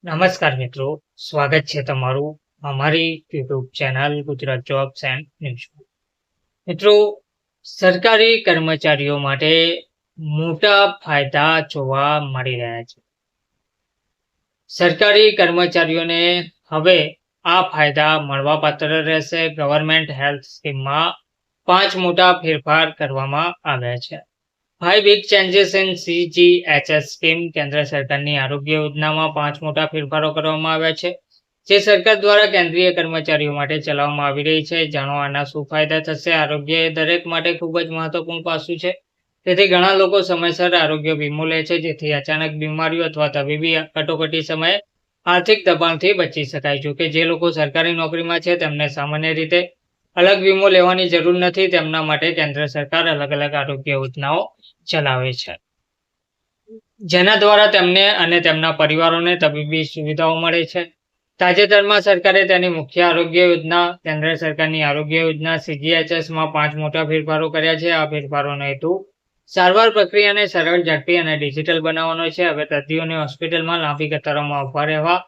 નમસ્કાર મિત્રો, સ્વાગત છે તમારું અમારી YouTube channel Gujarat jobs and news. મિત્રો, સરકારી કર્મચારીઓ માટે મોટા ફાયદા જોવા મળી રહ્યા છે. સરકારી કર્મચારીઓને હવે આ ફાયદા મળવાપાત્ર રહેશે. ગવર્મેન્ટ હેલ્થ સ્કીમમાં 5 મોટા ફેરફાર કરવામાં આવ્યા છે. 5 big changes in CGHS scheme. કેન્દ્ર સરકારની આરોગ્ય યોજનામાં 5 મોટા ફેરફારો કરવામાં આવ્યા છે, જે સરકાર દ્વારા કેન્દ્રીય કર્મચારીઓ માટે ચલાવવામાં આવી રહી છે. જાણો આના શું ફાયદા થશે. આરોગ્ય એ દરેક માટે ખૂબ જ મહત્વપૂર્ણ પાસું છે. તેથી ઘણા લોકો સમયસર આરોગ્ય વીમો લે છે, જેથી અચાનક બીમારીઓ અથવા તબીબી કટોકટી સમયે આર્થિક દબાણથી બચી શકાય. જોકે જે લોકો સરકારી નોકરીમાં છે તેમને સામાન્ય રીતે અલગ વીમો લેવાની જરૂર નથી. તેમના માટે કેન્દ્ર સરકાર અલગ અલગ આરોગ્ય યોજનાઓ ચલાવે છે, જેના દ્વારા તેમને અને તેમના પરિવારોને તબીબી સુવિધાઓ મળે છે. તાજેતરમાં સરકારે તેની મુખ્ય આરોગ્ય યોજના કેન્દ્ર સરકારની આરોગ્ય યોજના CGHSમાં 5 મોટા ફેરફારો કર્યા છે. આ ફેરફારોનો હેતુ સારવાર પ્રક્રિયાને સરળ, ઝડપી અને ડિજિટલ બનાવવાનો છે. હવે દર્દીઓને હોસ્પિટલમાં લાંબી કતારોમાં ઊભા રહેવા,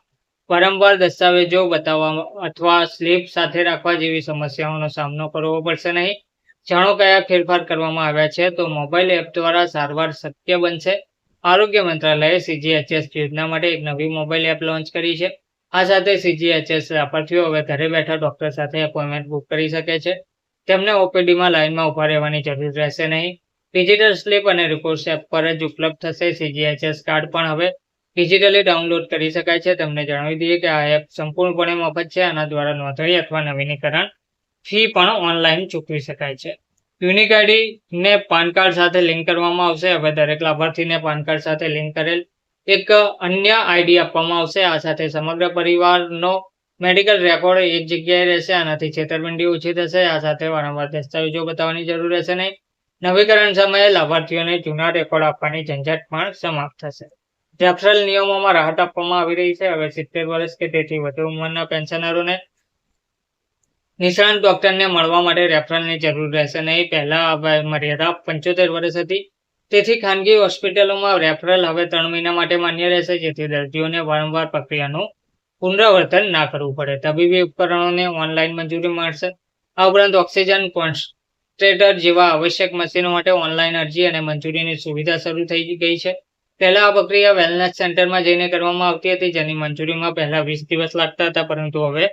વારંવાર દસ્તાવેજો બતાવવા અથવા સ્લીપ સાથે રાખવા જેવી સમસ્યાઓનો સામનો કરવો પડશે નહીં. જાણો કયા ફેરફાર કરવામાં આવ્યા છે. તો મોબાઈલ એપ દ્વારા સારવાર શક્ય બનશે. આરોગ્ય મંત્રાલયે CGHS યોજના માટે એક નવી મોબાઈલ એપ લોન્ચ કરી છે. આ સાથે CGHS લાભાર્થીઓ હવે ઘરે બેઠા ડોક્ટર સાથે એપોઇન્ટમેન્ટ બુક કરી શકે છે. તેમને OPDમાં લાઇનમાં ઊભા રહેવાની જરૂર રહેશે નહીં. ડિજિટલ સ્લીપ અને રિપોર્ટ્સ એપ પર જ ઉપલબ્ધ થશે. CGHS કાર્ડ પણ હવે ડિજિટલી ડાઉનલોડ કરી શકાય છે. તમને જણાવી દઈએ કે આ એપ સંપૂર્ણપણે મફત છે. આના દ્વારા નોંધણી અથવા નવીનીકરણ ફી પણ ઓનલાઈન ચૂકવી શકાય છે. યુનિક આઈડીને પાન કાર્ડ સાથે લિંક કરવામાં આવશે. હવે દરેક લાભાર્થીને પાન કાર્ડ સાથે લિંક કરેલ એક અન્ય આઈડી આપવામાં આવશે. આ સાથે સમગ્ર પરિવારનો મેડિકલ રેકોર્ડ એક જગ્યાએ રહેશે. આનાથી છેતરપિંડી ઓછી થશે. આ સાથે વારંવાર દસ્તાવેજો બતાવવાની જરૂર રહેશે નહીં. નવીકરણ સમયે લાભાર્થીઓને જૂના રેકોર્ડ આપવાની ઝંઝટ પણ સમાપ્ત થશે. રેફરલ નિયમોમાં રાહત આપવામાં આવી રહી છે. હવે 70 વર્ષ કે તેથી વધુ ઉંમરના પેન્શનરોને નિષ્ણાત ડોક્ટરને મળવા માટે રેફરલની જરૂર રહેશે નહીં. પહેલા આ મર્યાદા 75 વર્ષ હતી. તેથી ખાનગી હોસ્પિટલોમાં રેફરલ હવે 3 મહિના માટે માન્ય રહેશે, જેથી દર્દીઓને વારંવાર પ્રક્રિયાનું પુનરાવર્તન ના કરવું પડે. તબીબી ઉપકરણોને ઓનલાઈન મંજૂરી મળશે. આ ઉપરાંત ઓક્સિજન કોન્સન્ટ્રેટર જેવા આવશ્યક મશીનો માટે ઓનલાઈન અરજી અને મંજૂરીની સુવિધા શરૂ થઈ ગઈ છે. પહેલા આ પ્રક્રિયા વેલનેસ સેન્ટરમાં જઈને કરવામાં આવતી હતી, જેની મંજૂરીમાં પહેલા 20 દિવસ લાગતા હતા, પરંતુ હવે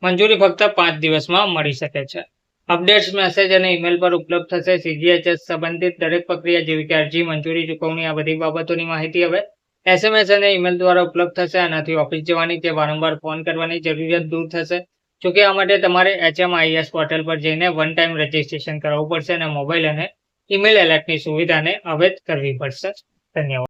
મંજૂરી ફક્ત 5 દિવસમાં મળી શકે છે. અપડેટ્સ મેસેજ અને ઈમેલ પર ઉપલબ્ધ થશે. CGHS સંબંધિત દરેક પ્રક્રિયા જેવી કે અરજી, મંજૂરી, ચૂકવણી આ બધી બાબતોની માહિતી હવે SMS અને ઈમેલ દ્વારા ઉપલબ્ધ થશે. આનાથી ઓફિસ જવાની કે વારંવાર ફોન કરવાની જરૂરિયાત દૂર થશે. જોકે આ માટે તમારે HMIS પોર્ટલ પર જઈને વન ટાઈમ રજિસ્ટ્રેશન કરાવવું પડશે અને મોબાઈલ અને ઈમેલ એલર્ટની સુવિધાને અવૈધ કરવી પડશે. ધન્યવાદ.